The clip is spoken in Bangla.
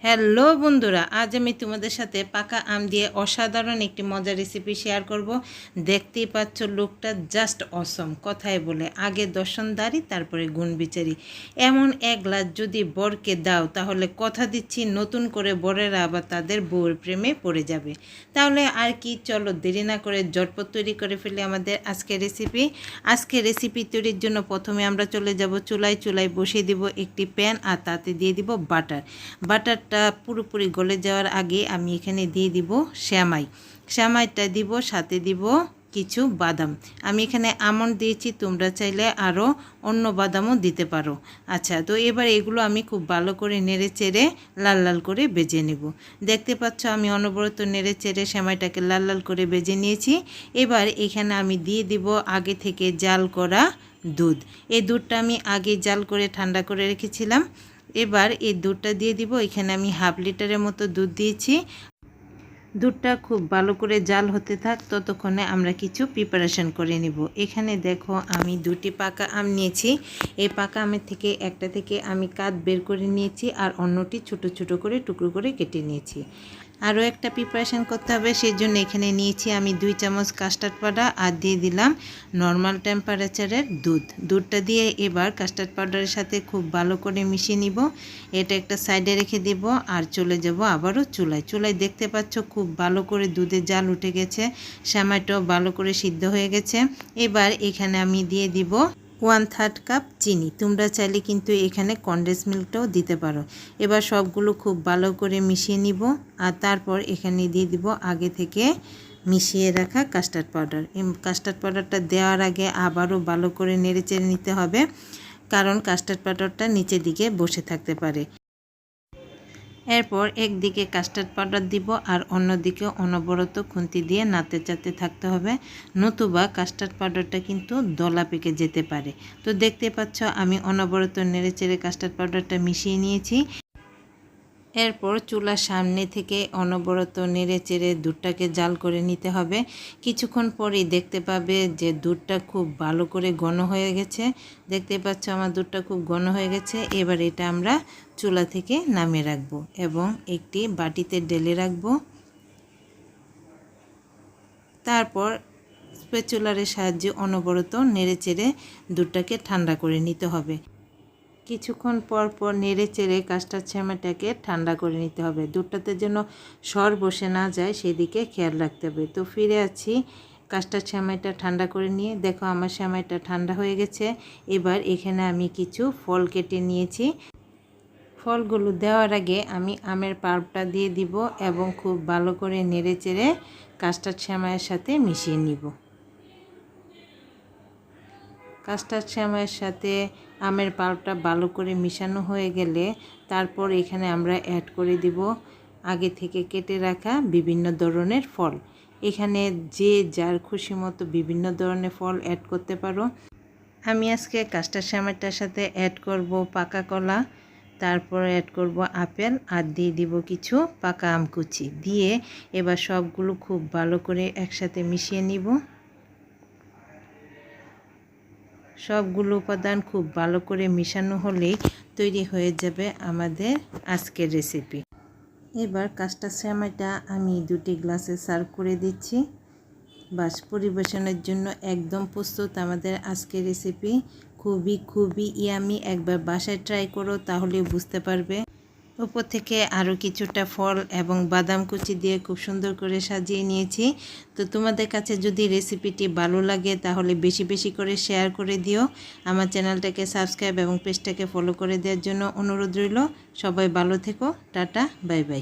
হ্যালো বন্ধুরা, আজ আমি তোমাদের সাথে পাকা আম দিয়ে অসাধারণ একটি মজার রেসিপি শেয়ার করব। দেখতেই পাচ্ছ লোকটা জাস্ট অসম, কথায় বলে আগে দর্শনদারি তারপরে গুণ বিচারি। এমন এক গ্লাস যদি বরকে দাও তাহলে কথা দিচ্ছি নতুন করে বরেরা আবার তাদের বউয়ের প্রেমে পড়ে যাবে। তাহলে আর কি, চলো দেরি না করে ঝটপট তৈরি করে ফেলি আমাদের আজকের রেসিপি। আজকে রেসিপি তৈরির জন্য প্রথমে আমরা চলে যাব চুলায় বসিয়ে দিব একটি প্যান, আর তাতে দিয়ে দিব বাটারটা পুরোপুরি গলে যাওয়ার আগে আমি এখানে দিয়ে দিব শ্যামাইটা দিব, সাথে দিব কিছু বাদাম। আমি এখানে আমন্ড দিয়েছি, তোমরা চাইলে আরও অন্য বাদামও দিতে পারো। আচ্ছা, তো এবার এগুলো আমি খুব ভালো করে নেড়ে চেড়ে লাল লাল করে ভেজে নেব। দেখতে পাচ্ছ আমি অনবরত নেড়ে চেড়ে শ্যামাইটাকে লাল লাল করে ভেজে নিয়েছি। এবার এখানে আমি দিয়ে দিব আগে থেকে জাল করা দুধ। এই দুধটা আমি আগে জাল করে ঠান্ডা করে রেখেছিলাম। এবার এই দুধটা দিয়ে দিব। এখানে আমি হাফ লিটারের মতো দুধ দিয়েছি। দুধটা খুব ভালো করে জাল হতে থাক, ততক্ষণে আমরা কিছু প্রিপারেশন করে নিব। এখানে দেখো আমি দুটি পাকা আম নিয়েছি। এই পাকা আমের থেকে একটা থেকে আমি কাঠ বের করে নিয়েছি, আর অন্যটি ছোট ছোট করে টুকরো করে কেটে নিয়েছি। আরও একটা প্রিপারেশন করতে হবে, সেই জন্য এখানে নিয়েছি আমি 2 চামচ কাস্টার্ড পাউডার, আর দিয়ে দিলাম নর্মাল টেম্পারেচারের দুধটা দিয়ে এবার কাস্টার্ড পাউডারের সাথে খুব ভালো করে মিশিয়ে নিব। এটা একটা সাইডে রেখে দেব, আর চলে যাব আবারও চুলায়। দেখতে পাচ্ছ খুব ভালো করে দুধে জাল উঠে গেছে, শ্যামাইটাও ভালো করে সিদ্ধ হয়ে গেছে। এবার এখানে আমি দিয়ে দিব 1/3 কাপ চিনি। তোমরা চাইলে কিন্তু এখানে কনডেন্স মিল্কটাও দিতে পারো। এবার সবগুলো খুব ভালো করে মিশিয়ে নিব, আর তারপর এখানে দিয়ে দিব আগে থেকে মিশিয়ে রাখা কাস্টার্ড পাউডার। এই কাস্টার্ড পাউডারটা দেওয়ার আগে আবারও ভালো করে নেড়েচেড়ে নিতে হবে, কারণ কাস্টার্ড পাউডারটা নিচের দিকে বসে থাকতে পারে। এরপর একদিকে কাস্টার্ড পাউডার দিব, আর অন্যদিকে অনবরত খুন্তি দিয়ে নাড়তে থাকতে হবে, নতুবা কাস্টার্ড পাউডারটা কিন্তু দলা পেকে যেতে পারে। তো দেখতে পাচ্ছ আমি অনবরত নেড়েচেড়ে কাস্টার্ড পাউডারটা মিশিয়ে নিয়েছি। এরপর চুলার সামনে থেকে অনবরত নেড়েচেড়ে দুধটাকে জাল করে নিতে হবে। কিছুক্ষণ পরেই দেখতে পাবে যে দুধটা খুব ভালো করে ঘন হয়ে গেছে। দেখতে পাচ্ছ আমার দুধটা খুব ঘন হয়ে গেছে। এবার এটা আমরা চুলা থেকে নামিয়ে রাখবো এবং একটি বাটিতে ঢেলে রাখবো। তারপর স্প্যাচুলারের সাহায্যে অনবরত নেড়েচেড়ে দুধটাকে ঠান্ডা করে নিতে হবে। কিছুক্ষণ পর নেড়ে চেড়ে কাস্টার্ড শ্যামাটাকে ঠান্ডা করে নিতে হবে। দুধটাতে যেন সর বসে না যায় সেদিকে খেয়াল রাখতে হবে। তো ফিরে আছি কাস্টার্ড শ্যামাইটা ঠান্ডা করে নিয়ে। দেখো আমার শ্যামাইটা ঠান্ডা হয়ে গেছে। এবার এখানে আমি কিছু ফল কেটে নিয়েছি। ফলগুলো দেওয়ার আগে আমি আমের পাল্পটা দিয়ে দিব এবং খুব ভালো করে নেড়ে চেড়ে কাস্টার্ড শ্যামাইয়ের সাথে মিশিয়ে নিব। কাস্টার্ড শ্যামাইয়ের সাথে আমের পাল্পটা ভালো করে মিশানো হয়ে গেলে তারপর এখানে আমরা অ্যাড করে দিব আগে থেকে কেটে রাখা বিভিন্ন ধরনের ফল। এখানে যে যার খুশি মতো বিভিন্ন ধরনের ফল অ্যাড করতে পারো। আমি আজকে কাস্টার্ড শ্যামাইটার সাথে অ্যাড করব পাকা কলা, তারপর অ্যাড করব আপেল, আর দিয়ে দিব কিছু পাকা আম কুচি দিয়ে এবার সবগুলো খুব ভালো করে একসাথে মিশিয়ে নিব। সবগুলো উপাদান খুব ভালো করে মিশানো হলেই তৈরি হয়ে যাবে আমাদের আজকের রেসিপি। এবার কাস্টার্ড শ্যামাইটা আমি 2টি গ্লাসে সার্ভ করে দিচ্ছি। বাস, পরিবেশনের জন্য একদম প্রস্তুত আমাদের আজকের রেসিপি। খুবই ইয়ামি। একবার বাসায় ট্রাই করো, তাহলে বুঝতে পারবে। উপর থেকে আরও কিছুটা ফল এবং বাদাম কুচি দিয়ে খুব সুন্দর করে সাজিয়ে নিয়েছি। তো তোমাদের কাছে যদি রেসিপিটি ভালো লাগে তাহলে বেশি করে শেয়ার করে দিও। আমার চ্যানেলটাকে সাবস্ক্রাইব এবং পেজটাকে ফলো করে দেওয়ার জন্য অনুরোধ রইল। সবাই ভালো থেকো। Tata, bye bye.